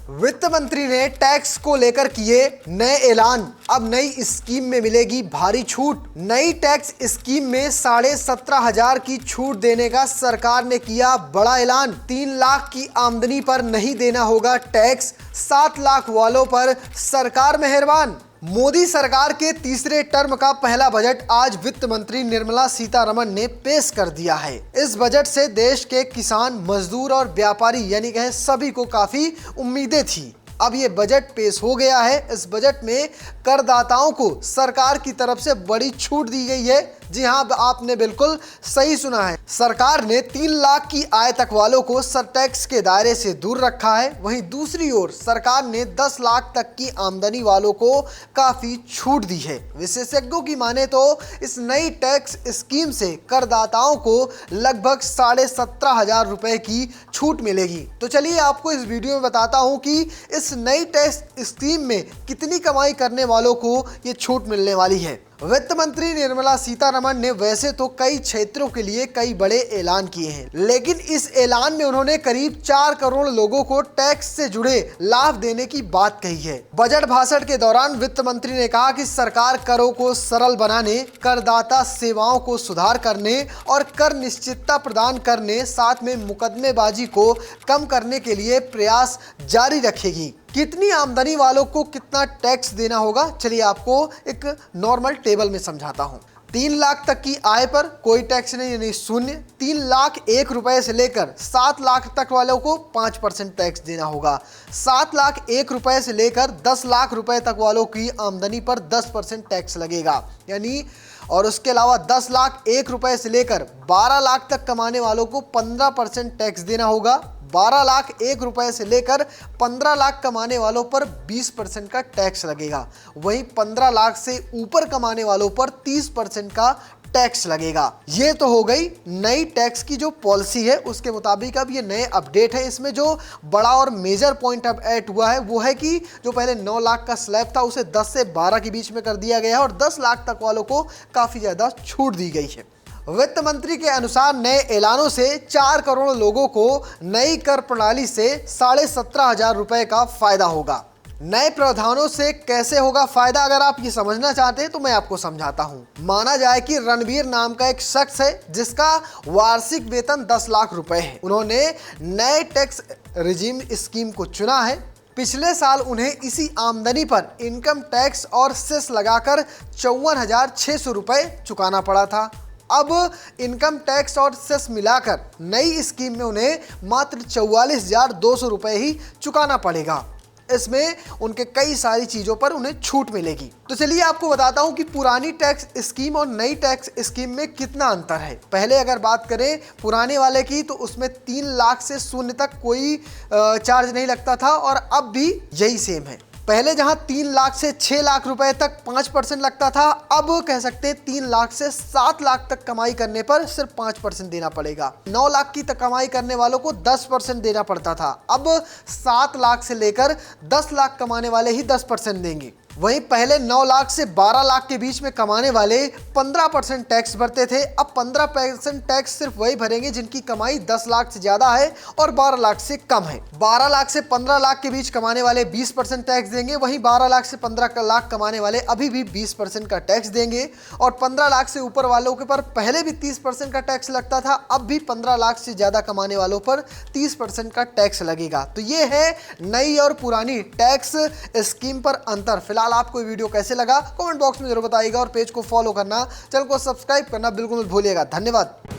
वित्त मंत्री ने टैक्स को लेकर किए नए ऐलान। अब नई स्कीम में मिलेगी भारी छूट। नई टैक्स स्कीम में 17,500 की छूट देने का सरकार ने किया बड़ा ऐलान। 3 लाख की आमदनी पर नहीं देना होगा टैक्स, 7 लाख वालों पर सरकार मेहरबान। मोदी सरकार के तीसरे टर्म का पहला बजट आज वित्त मंत्री निर्मला सीतारमण ने पेश कर दिया है। इस बजट से देश के किसान, मजदूर और व्यापारी यानी कि सभी को काफी उम्मीदें थी। अब ये बजट पेश हो गया है। इस बजट में करदाताओं को सरकार की तरफ से बड़ी छूट दी गई है। जी हाँ, आपने बिल्कुल सही सुना है। सरकार ने 3 लाख की आय तक वालों को सरटैक्स के दायरे से दूर रखा है। वहीं दूसरी ओर सरकार ने 10 लाख तक की आमदनी वालों को काफी छूट दी है। विशेषज्ञों की माने तो इस नई टैक्स स्कीम से करदाताओं को लगभग 17,500 रुपए की छूट मिलेगी। तो चलिए आपको इस वीडियो में बताता हूं कि इस नई टैक्स स्कीम में कितनी कमाई करने वालों को ये छूट मिलने वाली है। वित्त मंत्री निर्मला सीतारमण ने वैसे तो कई क्षेत्रों के लिए कई बड़े ऐलान किए हैं, लेकिन इस ऐलान में उन्होंने करीब 4 करोड़ लोगों को टैक्स से जुड़े लाभ देने की बात कही है। बजट भाषण के दौरान वित्त मंत्री ने कहा कि सरकार करों को सरल बनाने, करदाता सेवाओं को सुधार करने और कर निश्चितता प्रदान करने, साथ में मुकदमेबाजी को कम करने के लिए प्रयास जारी रखेगी। कितनी आमदनी वालों को कितना टैक्स देना होगा, चलिए आपको एक नॉर्मल टेबल में समझाता हूं। 3 लाख तक की आय पर कोई टैक्स नहीं, यानी शून्य। 3 लाख 1 रुपए से लेकर 7 लाख तक वालों को 5% टैक्स देना होगा। 7 लाख 1 रुपए से लेकर 10 लाख रुपए तक वालों की आमदनी पर 10% टैक्स लगेगा, यानी और उसके अलावा 10 लाख 1 रुपए से लेकर 12 लाख तक कमाने वालों को 15% टैक्स देना होगा। 12 लाख 1 रुपए से लेकर 15 लाख कमाने वालों पर 20% का टैक्स लगेगा। वहीं 15 लाख से ऊपर कमाने वालों पर 30% का टैक्स लगेगा। ये तो हो गई नई टैक्स की जो पॉलिसी है, उसके मुताबिक अब ये नए अपडेट है। इसमें जो बड़ा और मेजर पॉइंट अब ऐड हुआ है वो है कि जो pहले 9 लाख का स्लैब था उसे 10 से 12 के बीच में कर दिया गया है और 10 लाख तक वालों को काफ़ी ज़्यादा छूट दी गई है। वित्त मंत्री के अनुसार नए ऐलानों से 4 करोड़ लोगों को नई कर प्रणाली से 17,500 रुपए का फायदा होगा। नए प्रावधानों से कैसे होगा फायदा, अगर आप ये समझना चाहते हैं तो मैं आपको समझाता हूं। माना जाए कि रणबीर नाम का एक शख्स है जिसका वार्षिक वेतन 10 लाख रुपए है। उन्होंने नए टैक्स रिजीम स्कीम को चुना है। पिछले साल उन्हें इसी आमदनी पर इनकम टैक्स और सेस लगाकर 54,600 रुपए चुकाना पड़ा था। अब इनकम टैक्स और सेस मिलाकर नई स्कीम में उन्हें मात्र 44,200 रुपए ही चुकाना पड़ेगा। इसमें उनके कई सारी चीज़ों पर उन्हें छूट मिलेगी। तो चलिए आपको बताता हूं कि पुरानी टैक्स स्कीम और नई टैक्स स्कीम में कितना अंतर है। पहले अगर बात करें पुराने वाले की तो उसमें 3 लाख से शून्य तक कोई चार्ज नहीं लगता था और अब भी यही सेम है। पहले जहां 3 लाख से 6 लाख रुपए तक 5% लगता था, अब कह सकते हैं 3 लाख से 7 लाख तक कमाई करने पर सिर्फ 5% देना पड़ेगा। 9 लाख की तक कमाई करने वालों को 10% देना पड़ता था, अब 7 लाख से लेकर 10 लाख कमाने वाले ही 10% देंगे। वहीं पहले 9 लाख से 12 लाख के बीच में कमाने वाले 15% टैक्स भरते थे, अब 15% टैक्स सिर्फ वही भरेंगे जिनकी कमाई 10 लाख से ज़्यादा है और 12 लाख से कम है। 12 लाख से 15 लाख के बीच कमाने वाले 20% टैक्स देंगे, वहीं 12 लाख से 15 लाख कमाने वाले अभी भी 20% का टैक्स देंगे। और 15 लाख से ऊपर वालों के पर पहले भी 30% का टैक्स लगता था, अब भी 15 लाख से ज़्यादा कमाने वालों पर 30% का टैक्स लगेगा। तो ये है नई और पुरानी टैक्स स्कीम पर अंतर। फिलहाल आपको ये वीडियो कैसे लगा कमेंट बॉक्स में जरूर बताइएगा और पेज को फॉलो करना, चैनल को सब्सक्राइब करना बिल्कुल मत भूलिएगा। धन्यवाद।